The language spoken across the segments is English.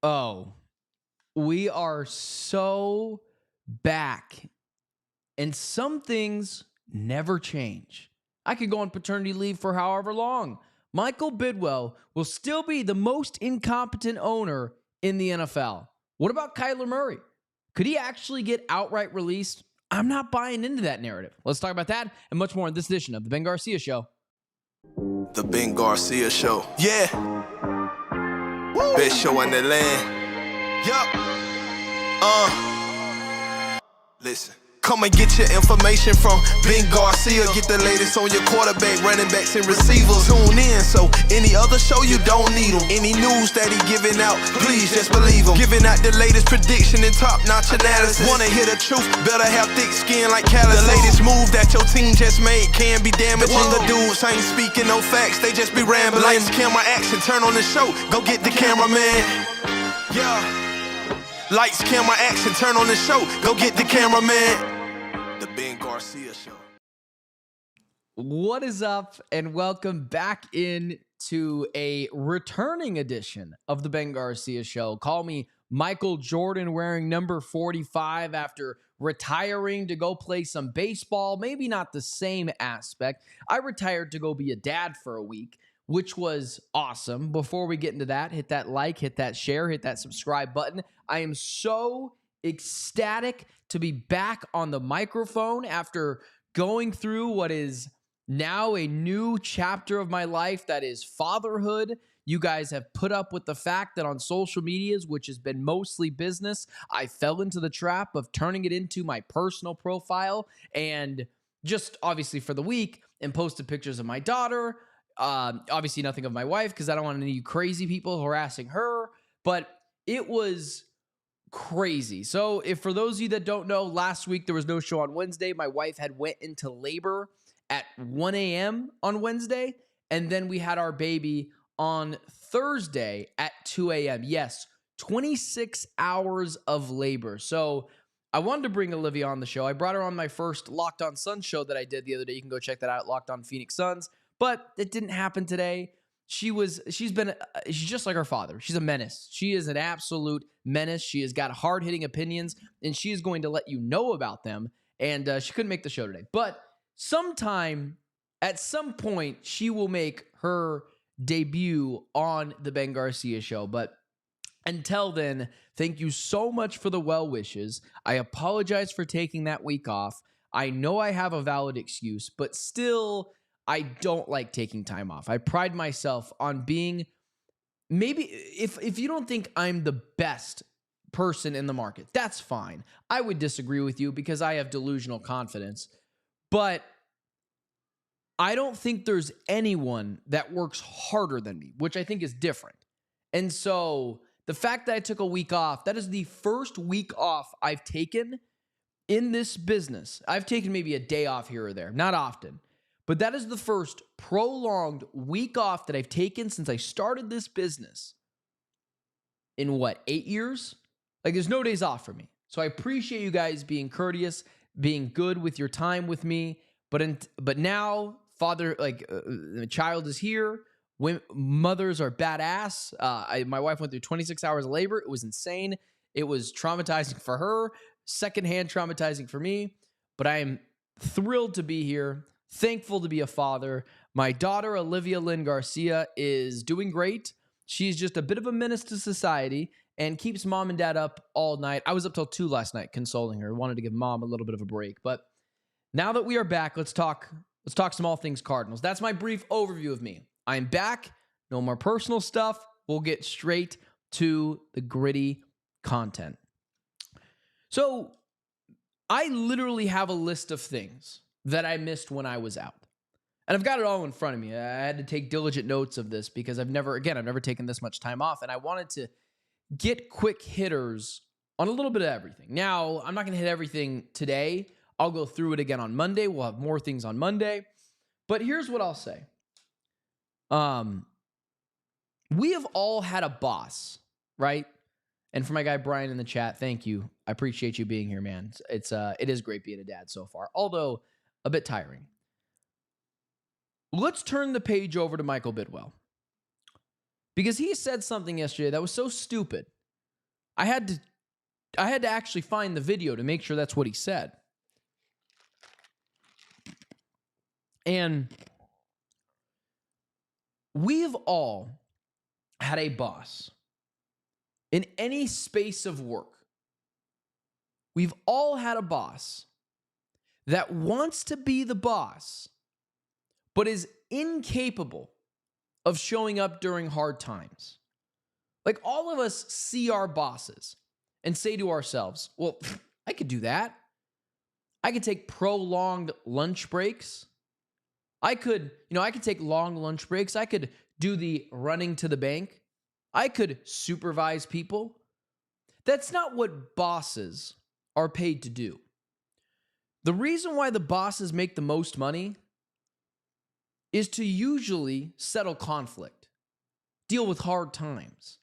Oh, we are so back, and some things never change. I could go on paternity leave for however long. Michael Bidwell will still be the most incompetent owner in the NFL. What about Kyler Murray? Could he actually get outright released? I'm not buying into that narrative. Let's talk about that and much more in this edition of The Ben Garcia Show. The Ben Garcia Show. Yeah. Woo. Best show in the land. Yup. Listen. Come and get your information from Ben Garcia. Get the latest on your quarterback, running backs, and receivers. Tune in, so any other show you don't need them. Any news that he giving out, please just believe him. Giving out the latest prediction and top-notch analysis. Wanna hear the truth, better have thick skin like calluses. The latest move that your team just made can be damaging. The dudes ain't speaking no facts, they just be rambling. Lights, camera, action, turn on the show, go get the cameraman. Yeah. Lights, camera, action, turn on the show, go get the cameraman. The Ben Garcia Show. What is up, and welcome back into a returning edition of the Ben Garcia Show. Call me Michael Jordan, wearing number 45 after retiring to go play some baseball. Maybe not the same aspect. I retired to go be a dad for a week, which was awesome. Before we get into that, hit that like, hit that share, hit that subscribe button. I am so ecstatic to be back on the microphone after going through what is now a new chapter of my life, that is fatherhood. You guys have put up with the fact that on social medias, which has been mostly business, I fell into the trap of turning it into my personal profile, and just obviously for the week, and posted pictures of my daughter. Obviously nothing of my wife, because I don't want any of you crazy people harassing her, but it was crazy. So if for those of you that don't know, last week there was no show on Wednesday. My wife had went into labor at 1 a.m. on Wednesday, and then we had our baby on Thursday at 2 a.m. Yes, 26 hours of labor. So I wanted to bring Olivia on the show. I brought her on my first Locked On Suns show that I did the other day. You can go check that out, Locked On Phoenix Suns. But it didn't happen today. She's just like her father. She's a menace. She is an absolute menace. She has got hard-hitting opinions, and she is going to let you know about them. And she couldn't make the show today. But at some point, she will make her debut on the Ben Garcia Show. But until then, thank you so much for the well wishes. I apologize for taking that week off. I know I have a valid excuse, but still, I don't like taking time off. I pride myself on being, maybe if you don't think I'm the best person in the market, that's fine. I would disagree with you because I have delusional confidence, but I don't think there's anyone that works harder than me, which I think is different. And so the fact that I took a week off, that is the first week off I've taken in this business. I've taken maybe a day off here or there, not often. But that is the first prolonged week off that I've taken since I started this business in 8 years? Like, there's no days off for me. So I appreciate you guys being courteous, being good with your time with me. But now, the child is here. Mothers are badass. My wife went through 26 hours of labor. It was insane. It was traumatizing for her, secondhand traumatizing for me. But I am thrilled to be here. Thankful to be a father. My daughter, Olivia Lynn Garcia, is doing great. She's just a bit of a menace to society and keeps mom and dad up all night. I was up till 2 last night consoling her. Wanted to give mom a little bit of a break. But now that we are back, let's talk some all things Cardinals. That's my brief overview of me. I'm back. No more personal stuff. We'll get straight to the gritty content. So I literally have a list of things that I missed when I was out. And I've got it all in front of me. I had to take diligent notes of this because I've never taken this much time off. And I wanted to get quick hitters on a little bit of everything. Now, I'm not going to hit everything today. I'll go through it again on Monday. We'll have more things on Monday. But here's what I'll say. We have all had a boss, right? And for my guy Brian in the chat, thank you. I appreciate you being here, man. It is great being a dad so far, although a bit tiring. Let's turn the page over to Michael Bidwill, because he said something yesterday that was so stupid I had to actually find the video to make sure that's what he said. And we've all had a boss in any space of work. We've all had a boss that wants to be the boss, but is incapable of showing up during hard times. Like, all of us see our bosses and say to ourselves, well, I could do that. I could take prolonged lunch breaks. I could take long lunch breaks. I could do the running to the bank. I could supervise people. That's not what bosses are paid to do. The reason why the bosses make the most money is to usually settle conflict, deal with hard times.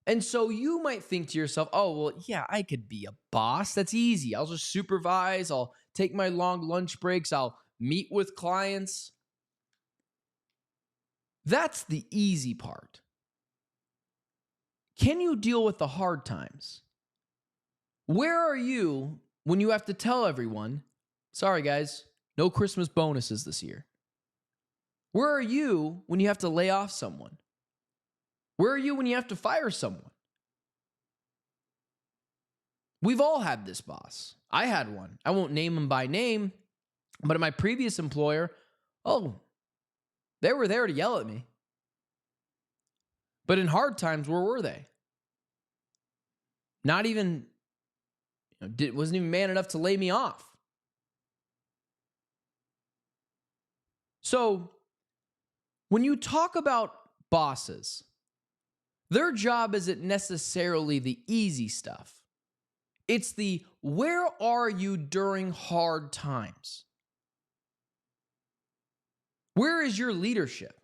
And so you might think to yourself, oh, well, yeah, I could be a boss. That's easy. I'll just supervise. I'll take my long lunch breaks. I'll meet with clients. That's the easy part. Can you deal with the hard times? Where are you when you have to tell everyone, sorry guys, no Christmas bonuses this year? Where are you when you have to lay off someone? Where are you when you have to fire someone? We've all had this boss. I had one. I won't name him by name, but at my previous employer, they were there to yell at me. But in hard times, where were they? Not even, wasn't even man enough to lay me off. So, when you talk about bosses, their job isn't necessarily the easy stuff. It's the where are you during hard times? Where is your leadership?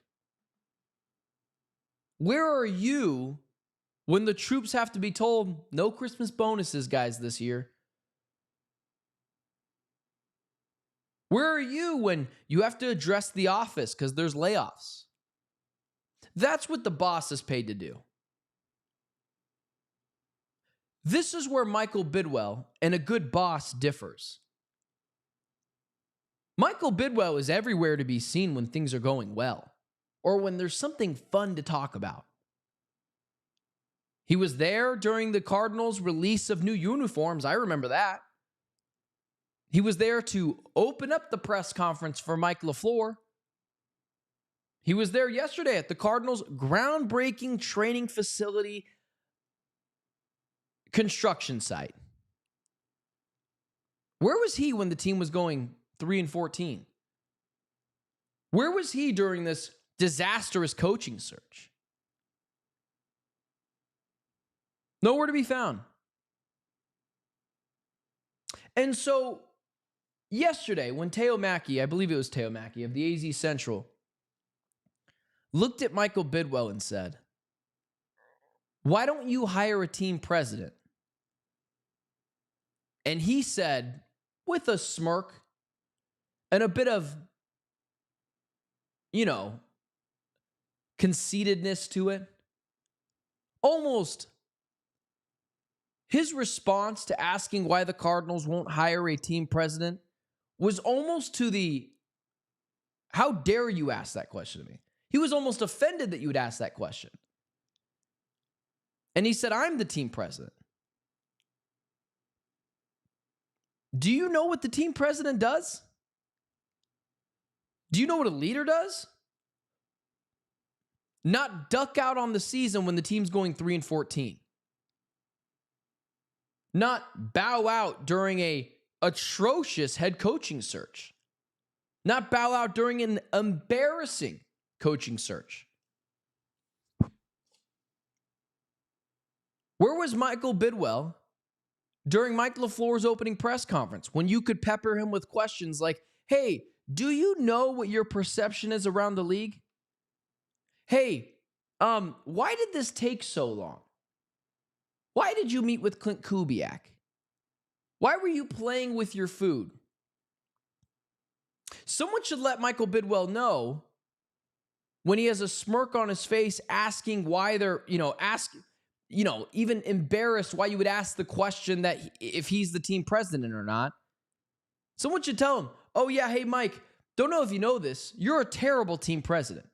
Where are you when the troops have to be told, no Christmas bonuses, guys, this year? Where are you when you have to address the office because there's layoffs? That's what the boss is paid to do. This is where Michael Bidwell and a good boss differs. Michael Bidwell is everywhere to be seen when things are going well, or when there's something fun to talk about. He was there during the Cardinals' release of new uniforms. I remember that. He was there to open up the press conference for Mike LaFleur. He was there yesterday at the Cardinals' groundbreaking training facility construction site. Where was he when the team was going 3-14? Where was he during this disastrous coaching search? Nowhere to be found. And so yesterday, when Teo Mackey, I believe it was Teo Mackey of the AZ Central, looked at Michael Bidwell and said, why don't you hire a team president? And he said, with a smirk and a bit of, conceitedness to it, almost his response to asking why the Cardinals won't hire a team president was almost to the, how dare you ask that question to me? He was almost offended that you would ask that question. And he said, I'm the team president. Do you know what the team president does? Do you know what a leader does? Not duck out on the season when the team's going 3-14. Not bow out during a atrocious head coaching search. Not bow out during an embarrassing coaching search. Where was Michael Bidwell during Mike LaFleur's opening press conference when you could pepper him with questions like, hey, do you know what your perception is around the league? Hey, why did this take so long? Why did you meet with Clint Kubiak? Why were you playing with your food? Someone should let Michael Bidwell know when he has a smirk on his face asking why they're, even embarrassed why you would ask the question that if he's the team president or not. Someone should tell him, oh yeah, hey Mike, don't know if you know this, you're a terrible team president.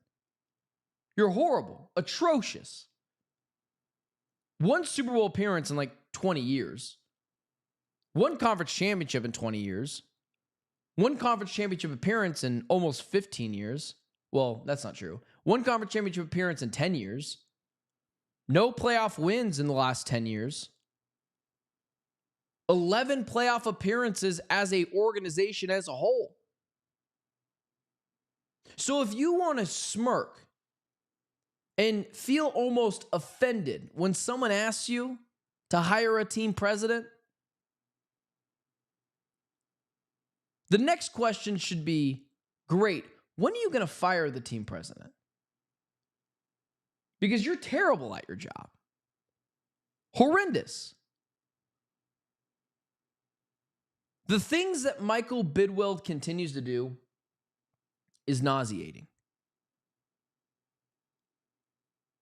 You're horrible, atrocious. One Super Bowl appearance in like 20 years. One conference championship in 20 years. One conference championship appearance in almost 15 years. Well, that's not true. One conference championship appearance in 10 years. No playoff wins in the last 10 years. 11 playoff appearances as an organization as a whole. So if you want to smirk and feel almost offended when someone asks you to hire a team president, the next question should be, great, when are you going to fire the team president? Because you're terrible at your job. Horrendous. The things that Michael Bidwill continues to do is nauseating.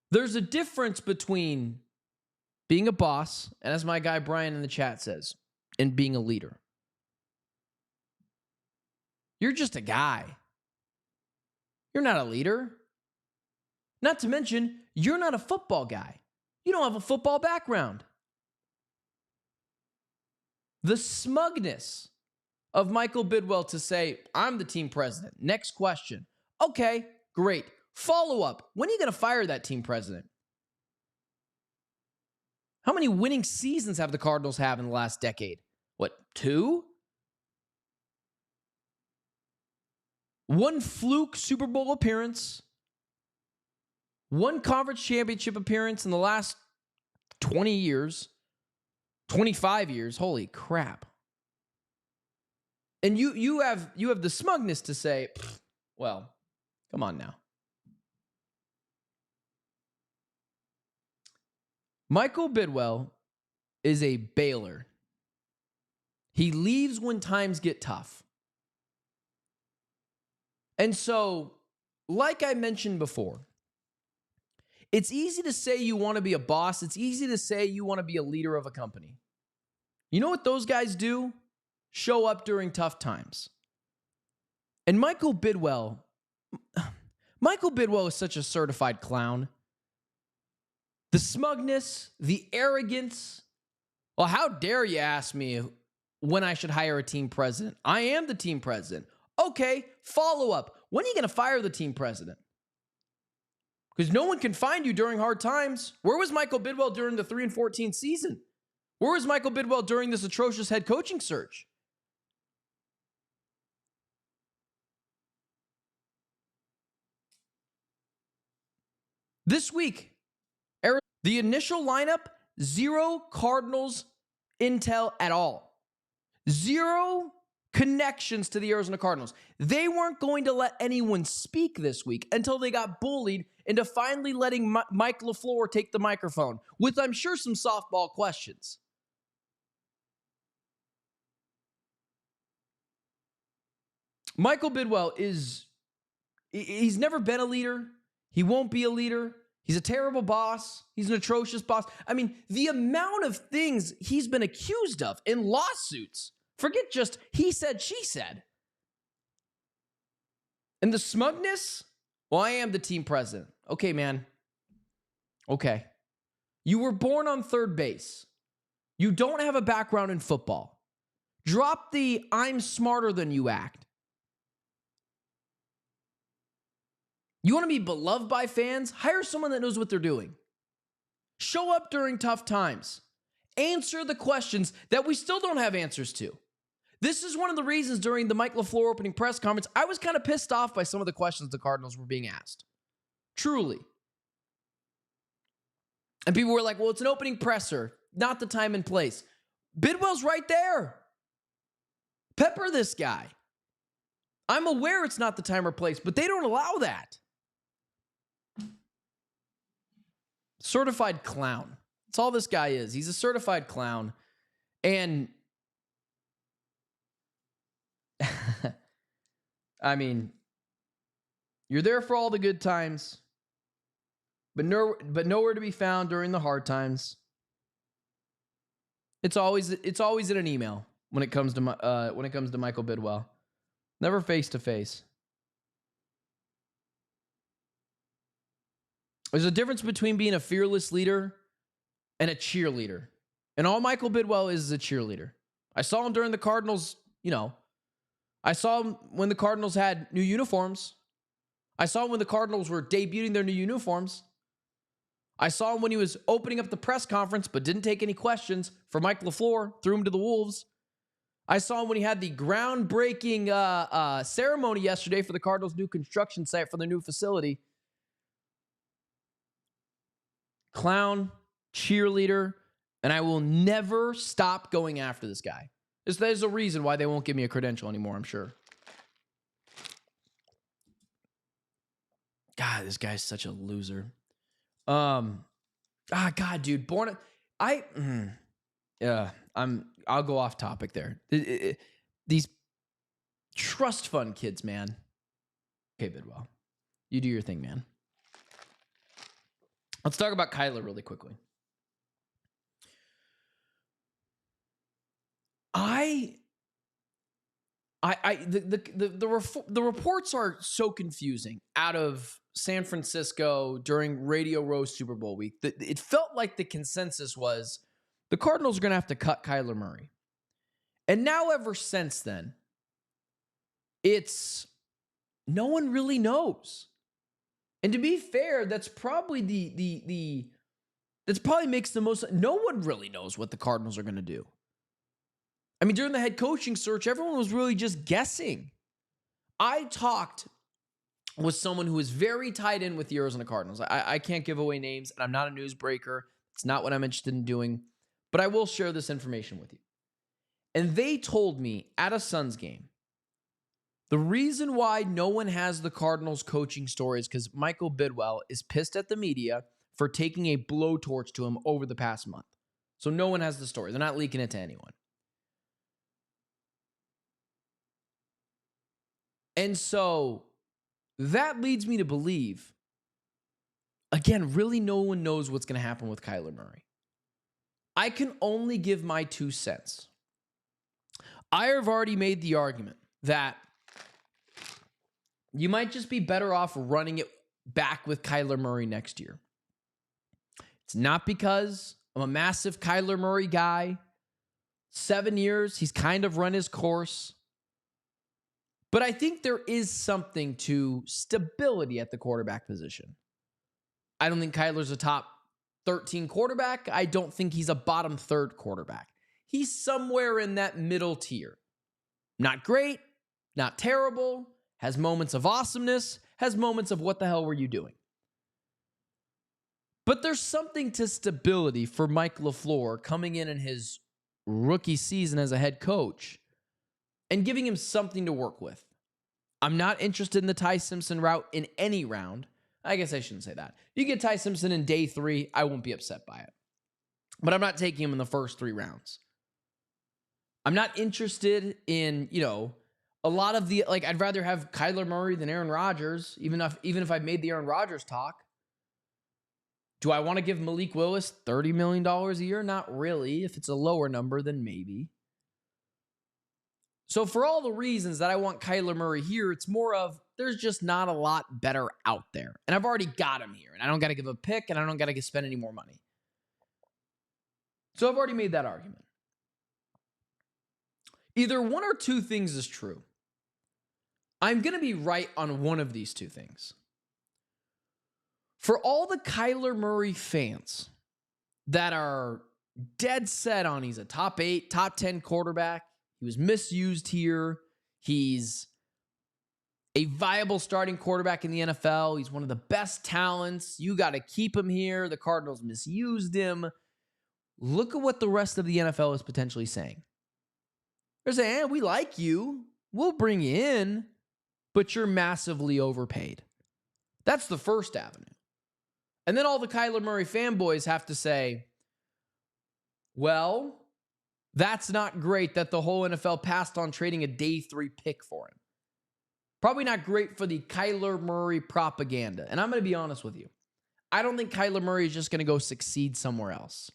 There's a difference between being a boss, and as my guy Brian in the chat says, and being a leader. You're just a guy. You're not a leader. Not to mention, you're not a football guy. You don't have a football background. The smugness of Michael Bidwell to say, I'm the team president. Next question. Okay, great. Follow up. When are you going to fire that team president? How many winning seasons have the Cardinals have in the last decade? What, 2? One fluke Super Bowl appearance. One conference championship appearance in the last 20 years. 25 years. Holy crap. And you have the smugness to say, well, come on now. Michael Bidwell is a bailer. He leaves when times get tough. And so, like I mentioned before, it's easy to say you want to be a boss. It's easy to say you want to be a leader of a company. You know what those guys do? Show up during tough times. And Michael Bidwell is such a certified clown. The smugness, the arrogance. Well, how dare you ask me when I should hire a team president? I am the team president. Okay, follow up. When are you going to fire the team president? Because no one can find you during hard times. Where was Michael Bidwell during the 3-14 season? Where was Michael Bidwell during this atrocious head coaching search? This week, the initial lineup, 0 Cardinals intel at all. 0 connections to the Arizona Cardinals. They weren't going to let anyone speak this week until they got bullied into finally letting Mike LaFleur take the microphone with, I'm sure, some softball questions. Michael Bidwell he's never been a leader. He won't be a leader. He's a terrible boss. He's an atrocious boss. I mean, the amount of things he's been accused of in lawsuits. Forget just he said, she said. And the smugness? Well, I am the team president. Okay, man. Okay. You were born on third base. You don't have a background in football. Drop the I'm smarter than you act. You want to be beloved by fans? Hire someone that knows what they're doing. Show up during tough times. Answer the questions that we still don't have answers to. This is one of the reasons during the Mike LaFleur opening press conference, I was kind of pissed off by some of the questions the Cardinals were being asked. Truly. And people were like, well, it's an opening presser, not the time and place. Bidwell's right there. Pepper this guy. I'm aware it's not the time or place, but they don't allow that. Certified clown. That's all this guy is. He's a certified clown. And I mean, you're there for all the good times, but nowhere to be found during the hard times. It's always in an email when it comes to Michael Bidwell. Never face to face. There's a difference between being a fearless leader and a cheerleader. And all Michael Bidwell is a cheerleader. I saw him during the Cardinals, I saw him when the Cardinals had new uniforms. I saw him when the Cardinals were debuting their new uniforms. I saw him when he was opening up the press conference but didn't take any questions for Mike LaFleur, threw him to the Wolves. I saw him when he had the groundbreaking ceremony yesterday for the Cardinals' new construction site for their new facility. Clown, cheerleader, and I will never stop going after this guy. There's a reason why they won't give me a credential anymore, I'm sure. God, this guy's such a loser. God, dude, I'll go off topic there. These trust fund kids, man. Okay, Bidwell, you do your thing, man. Let's talk about Kyler really quickly. The reports are so confusing out of San Francisco during Radio Row Super Bowl week. It felt like the consensus was the Cardinals are going to have to cut Kyler Murray. And now ever since then, it's no one really knows. And to be fair, that's probably that's probably makes the most. No one really knows what the Cardinals are going to do. I mean, during the head coaching search, everyone was really just guessing. I talked with someone who is very tied in with the Arizona Cardinals. I can't give away names, and I'm not a newsbreaker. It's not what I'm interested in doing, but I will share this information with you. And they told me at a Suns game, the reason why no one has the Cardinals coaching story is because Michael Bidwell is pissed at the media for taking a blowtorch to him over the past month. So no one has the story. They're not leaking it to anyone. And so that leads me to believe, again, really no one knows what's going to happen with Kyler Murray. I can only give my 2 cents. I have already made the argument that you might just be better off running it back with Kyler Murray next year. It's not because I'm a massive Kyler Murray guy. 7 years, he's kind of run his course. But I think there is something to stability at the quarterback position. I don't think Kyler's a top 13 quarterback. I don't think he's a bottom third quarterback. He's somewhere in that middle tier. Not great, not terrible, has moments of awesomeness, has moments of what the hell were you doing? But there's something to stability for Mike LaFleur coming in his rookie season as a head coach and giving him something to work with. I'm not interested in the Ty Simpson route in any round. I guess I shouldn't say that. You get Ty Simpson in day 3, I won't be upset by it. But I'm not taking him in the first 3 rounds. I'm not interested in, a lot of the, I'd rather have Kyler Murray than Aaron Rodgers, even if I made the Aaron Rodgers talk. Do I want to give Malik Willis $30 million a year? Not really. If it's a lower number, then maybe. So for all the reasons that I want Kyler Murray here, it's more of there's just not a lot better out there. And I've already got him here. And I don't got to give a pick, and I don't got to spend any more money. So I've already made that argument. Either one or 2 things is true. I'm going to be right on one of these 2 things. For all the Kyler Murray fans that are dead set on he's a top 8, top 10 quarterback, he was misused here, he's a viable starting quarterback in the NFL, he's one of the best talents, you got to keep him here, the Cardinals misused him. Look at what the rest of the NFL is potentially saying. They're saying, we like you, we'll bring you in, but you're massively overpaid. That's the first avenue. And then all the Kyler Murray fanboys have to say, well, that's not great that the whole NFL passed on trading a day 3 pick for him. Probably not great for the Kyler Murray propaganda. And I'm going to be honest with you. I don't think Kyler Murray is just going to go succeed somewhere else.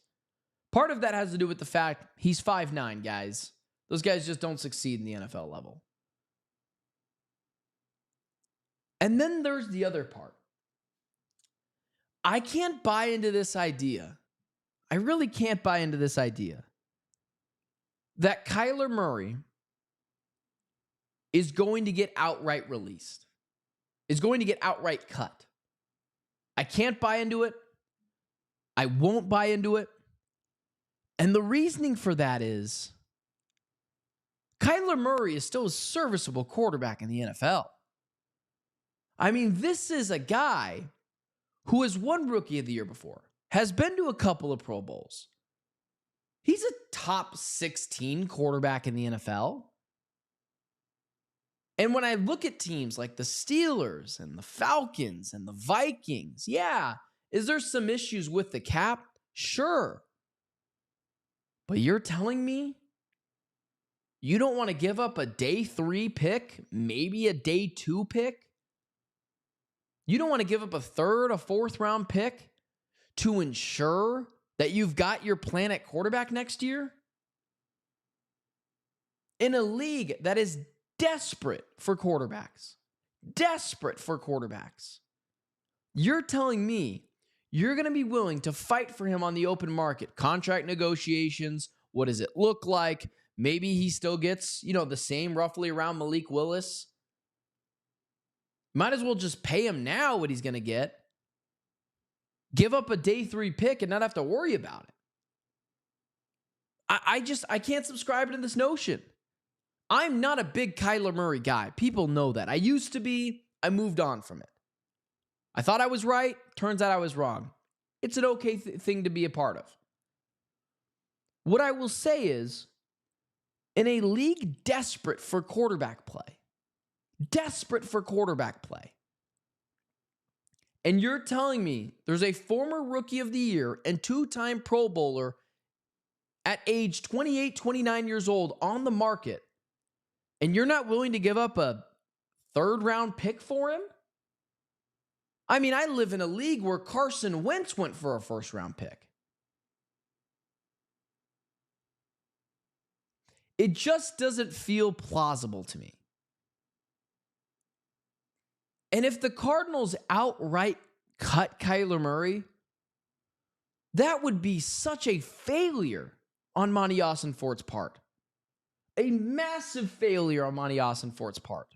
Part of that has to do with the fact he's 5'9", guys. Those guys just don't succeed in the NFL level. And then there's the other part. I can't buy into this idea. I really can't buy into this idea that Kyler Murray is going to get outright released, is going to get outright cut. I can't buy into it. I won't buy into it. And the reasoning for that is Kyler Murray is still a serviceable quarterback in the NFL. I mean, this is a guy who has won Rookie of the Year before, has been to a couple of Pro Bowls. He's a top 16 quarterback in the NFL. And when I look at teams like the Steelers and the Falcons and the Vikings, yeah, is there some issues with the cap? Sure. But you're telling me you don't want to give up a day 3 pick, maybe a day 2 pick? You don't want to give up a 3rd, a 4th round pick to ensure that you've got your plan at quarterback next year? In a league that is desperate for quarterbacks, you're telling me you're going to be willing to fight for him on the open market, contract negotiations, what does it look like? Maybe he still gets, the same roughly around Malik Willis. Might as well just pay him now what he's going to get. Give up a day 3 pick and not have to worry about it. I can't subscribe to this notion. I'm not a big Kyler Murray guy. People know that. I used to be. I moved on from it. I thought I was right. Turns out I was wrong. It's an okay thing to be a part of. What I will say is, in a league desperate for quarterback play, and you're telling me there's a former Rookie of the Year and 2-time Pro Bowler at age 28, 29 years old on the market, and you're not willing to give up a 3rd round pick for him? I mean, I live in a league where Carson Wentz went for a 1st round pick. It just doesn't feel plausible to me. And if the Cardinals outright cut Kyler Murray, that would be such a failure on Monty Ossenfort's part. A massive failure on Monty Ossenfort's part.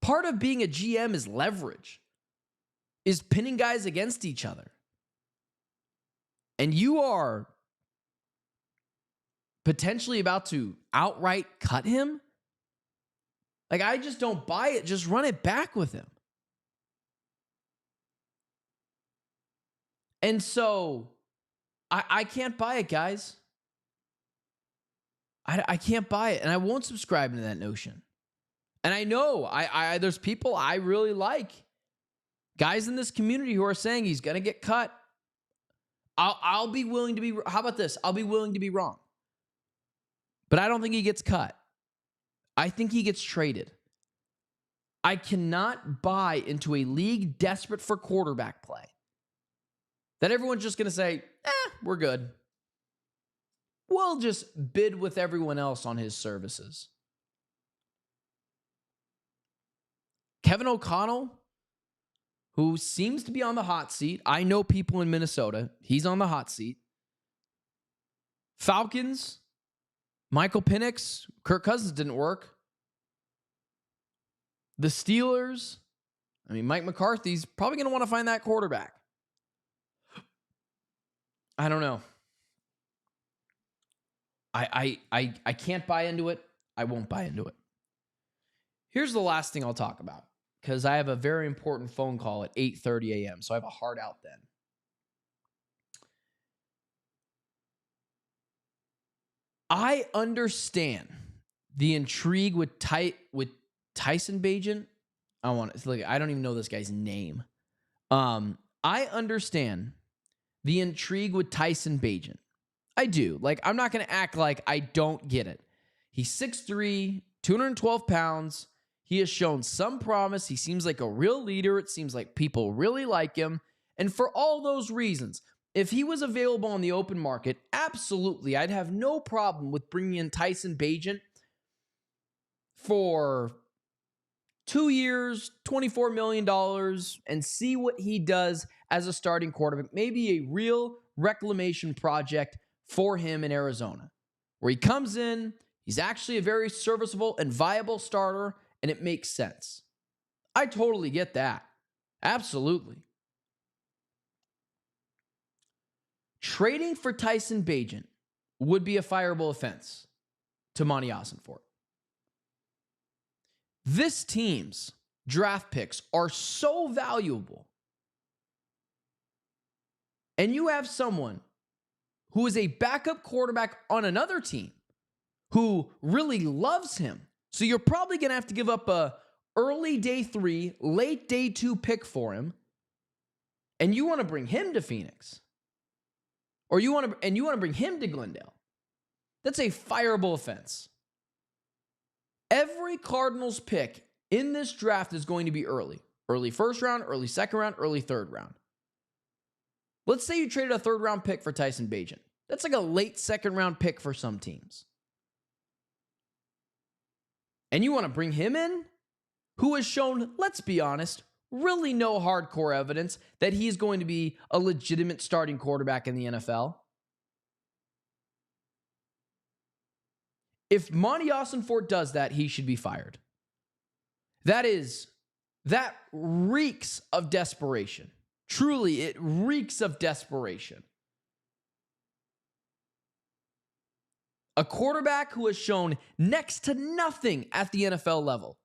Part of being a GM is leverage, is pinning guys against each other. And you are potentially about to outright cut him? Like, I just don't buy it. Just run it back with him. And so, I can't buy it, guys. I can't buy it, and I won't subscribe to that notion. And I know there's people I really like, guys in this community who are saying he's going to get cut. I'll be willing to be, how about this? I'll be willing to be wrong. But I don't think he gets cut. I think he gets traded. I cannot buy into a league desperate for quarterback play that everyone's just going to say, we're good. We'll just bid with everyone else on his services. Kevin O'Connell, who seems to be on the hot seat. I know people in Minnesota. He's on the hot seat. Falcons, Michael Penix, Kirk Cousins didn't work. The Steelers, Mike McCarthy's probably going to want to find that quarterback. I don't know. I can't buy into it. I won't buy into it. Here's the last thing I'll talk about, because I have a very important phone call at 8:30 a.m., so I have a hard out then. I understand the intrigue with Tyson Bagent. I don't even know this guy's name. I understand the intrigue with Tyson Bagent. I do. I'm not going to act like I don't get it. He's 6'3", 212 pounds. He has shown some promise. He seems like a real leader. It seems like people really like him. And for all those reasons, if he was available on the open market, absolutely, I'd have no problem with bringing in Tyson Bagent for 2 years, $24 million, and see what he does as a starting quarterback. Maybe a real reclamation project for him in Arizona, where he comes in, he's actually a very serviceable and viable starter, and it makes sense. I totally get that. Absolutely. Trading for Tyson Bagent would be a fireable offense to Monty Ossenfort. This team's draft picks are so valuable. And you have someone who is a backup quarterback on another team who really loves him. So you're probably going to have to give up a early day 3, late day 2 pick for him. And you want to bring him to Phoenix. Or you want to bring him to Glendale. That's a fireable offense. Every Cardinals pick in this draft is going to be early. Early first round, early second round, early third round. Let's say you traded a third round pick for Tyson Bagent. That's like a late second round pick for some teams. And you want to bring him in, who has shown, let's be honest, really no hardcore evidence that he's going to be a legitimate starting quarterback in the NFL. If Monty Ossenfort does that, he should be fired. That reeks of desperation. Truly, it reeks of desperation. A quarterback who has shown next to nothing at the NFL level.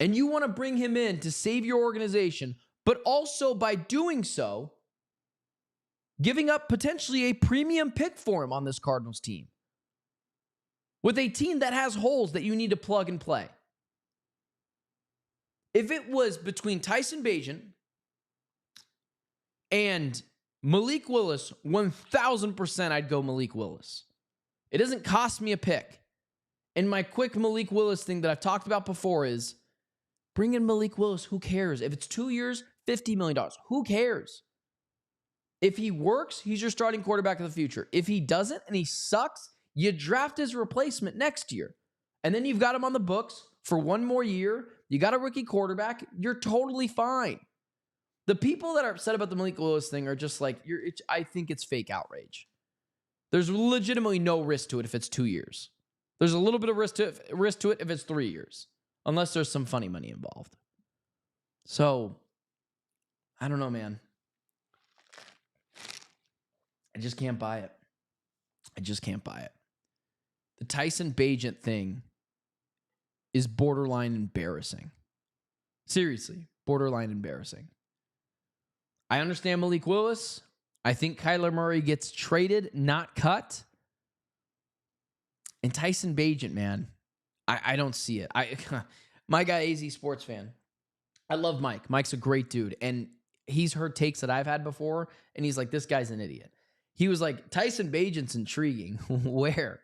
And you want to bring him in to save your organization, but also by doing so, giving up potentially a premium pick for him on this Cardinals team. With a team that has holes that you need to plug and play. If it was between Tyson Bagent and Malik Willis, 1,000% I'd go Malik Willis. It doesn't cost me a pick. And my quick Malik Willis thing that I've talked about before is, bring in Malik Willis, who cares? If it's 2 years, $50 million, who cares? If he works, he's your starting quarterback of the future. If he doesn't and he sucks, you draft his replacement next year. And then you've got him on the books for one more year. You got a rookie quarterback. You're totally fine. The people that are upset about the Malik Willis thing are just like, I think it's fake outrage. There's legitimately no risk to it if it's 2 years. There's a little bit of risk to it if it's 3 years. Unless there's some funny money involved. So, I don't know, man. I just can't buy it. The Tyson Bagent thing is borderline embarrassing. Seriously, borderline embarrassing. I understand Malik Willis. I think Kyler Murray gets traded, not cut. And Tyson Bagent, man, I don't see it. My guy, AZ Sports Fan. I love Mike. Mike's a great dude. And he's heard takes that I've had before. And he's like, this guy's an idiot. He was like, Tyson Bagent's intriguing. Where?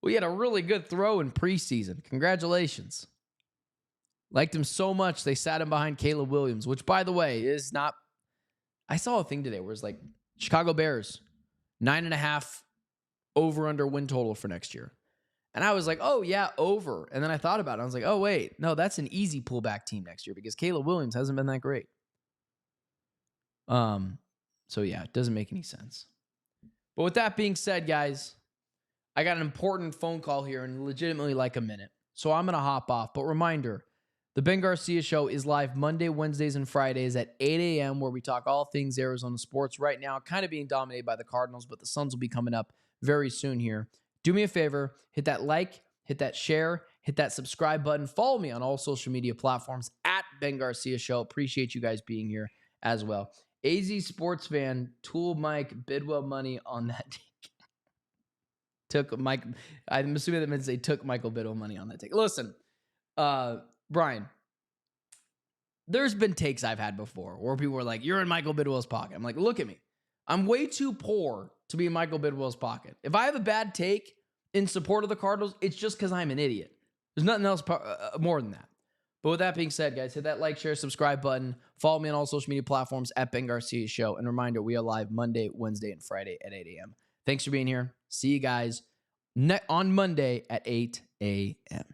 We had a really good throw in preseason. Congratulations. Liked him so much, they sat him behind Caleb Williams, which, by the way, is not... I saw a thing today where it's like, Chicago Bears, 9.5 over-under win total for next year. And I was like, oh, yeah, over. And then I thought about it. I was like, oh, wait. No, that's an easy pullback team next year because Caleb Williams hasn't been that great. So, yeah, it doesn't make any sense. But with that being said, guys, I got an important phone call here in legitimately like a minute. So I'm going to hop off. But reminder, the Ben Garcia Show is live Monday, Wednesdays, and Fridays at 8 a.m. where we talk all things Arizona sports. Right now, kind of being dominated by the Cardinals, but the Suns will be coming up very soon here. Do me a favor, hit that like, hit that share, hit that subscribe button. Follow me on all social media platforms at Ben Garcia Show. Appreciate you guys being here as well. AZ Sports Fan, Tool Mike, Bidwell money on that take. Took Mike, I'm assuming that means they took Michael Bidwill money on that take. Listen, Brian, there's been takes I've had before where people were like, you're in Michael Bidwell's pocket. I'm like, look at me. I'm way too poor to be in Michael Bidwell's pocket. If I have a bad take in support of the Cardinals, it's just because I'm an idiot. There's nothing else more than that. But with that being said, guys, hit that like, share, subscribe button. Follow me on all social media platforms at Ben Garcia Show. And reminder, we are live Monday, Wednesday, and Friday at 8 a.m. Thanks for being here. See you guys on Monday at 8 a.m.